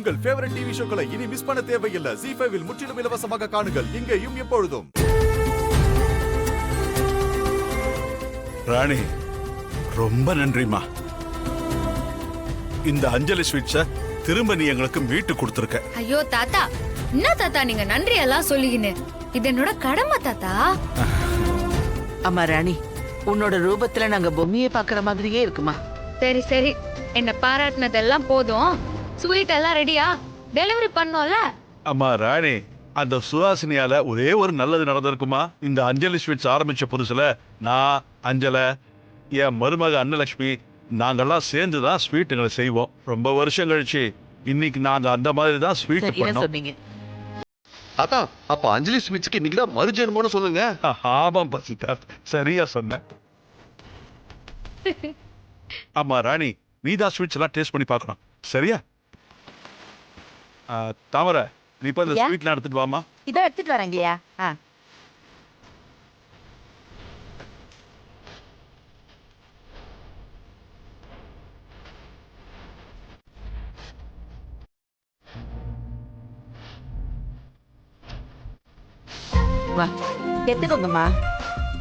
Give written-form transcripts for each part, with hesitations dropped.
உங்கள் favourite TV ஷோக்களை இனி miss பண்ண தேவையில்லை. ZEE5 இல் முற்றிலும் இலவசமாக காணுங்கள். இங்கேயும் எப்பொழுதும். ராணி, ரொம்ப நன்றிமா. இந்த அஞ்சலி ஸ்வீட்ஸ திரும்ப நீ எங்களுக்கு மீட்டு கொடுத்துருக்க. ஐயோ தாத்தா, என்ன தாத்தா நீங்க நன்றி எல்லாம் சொல்லிக்கின்னு? இது என்னோட கடமை தாத்தா. அம்மா ராணி, உன்னோட ரூபத்துல நாங்க பொம்மையை பாக்குற மாதிரியே இருக்குமா? சரி சரி, என்ன பாராட்டினதெல்லாம் போதும். ஸ்வீட் எல்லாம் ரெடியா? டெலிவரி பண்ணோம்ல? அம்மா ராணி, அந்த சுஹாசினியால ஒரே ஒரு நல்லது நடந்திருக்குமா? இந்த அஞ்சலி ஸ்வீட்ஸ் ஆரம்பிச்ச புதுசுல நான், அஞ்சல, என் மருமக அன்னலட்சுமி நாங்கெல்லாம் சேர்ந்துதான் ஸ்வீட்டுங்களை செய்வோம். ரொம்ப வருஷம் கழிச்சு இன்னைக்கு நாங்க அந்த மாதிரி தான் ஸ்வீட் பண்ணோம். சொன்னீங்க தாத்தா, அப்ப அஞ்சலி ஸ்வீட்ஸ்க்கு இன்னைக்குதான் மறுஜென்மம்னு சொல்லுங்க. ஆமாம் பசிதா, சரியா சொன்ன. ஆமா ராணி, நீதான் ஸ்வீட்ஸ் எல்லாம் டேஸ்ட் பண்ணி பார்க்கணும், சரியா? தாமரை, நீ இப்ப இந்த ஸ்வீட்லாம் எடுத்துட்டு வாமா. இதோ எடுத்துட்டு வரேங்கய்யா. வா, எடுத்துக்கோங்கம்மா.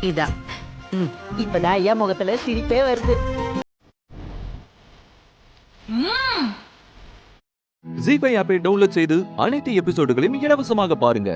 இதான். இப்பதான் ஐயா முகத்துல சிரிப்பே வருது. ZEE5 ஆப்பை டவுன்லோட் செய்து அனைத்து எபிசோடுகளையும் இலவசமாக பாருங்க.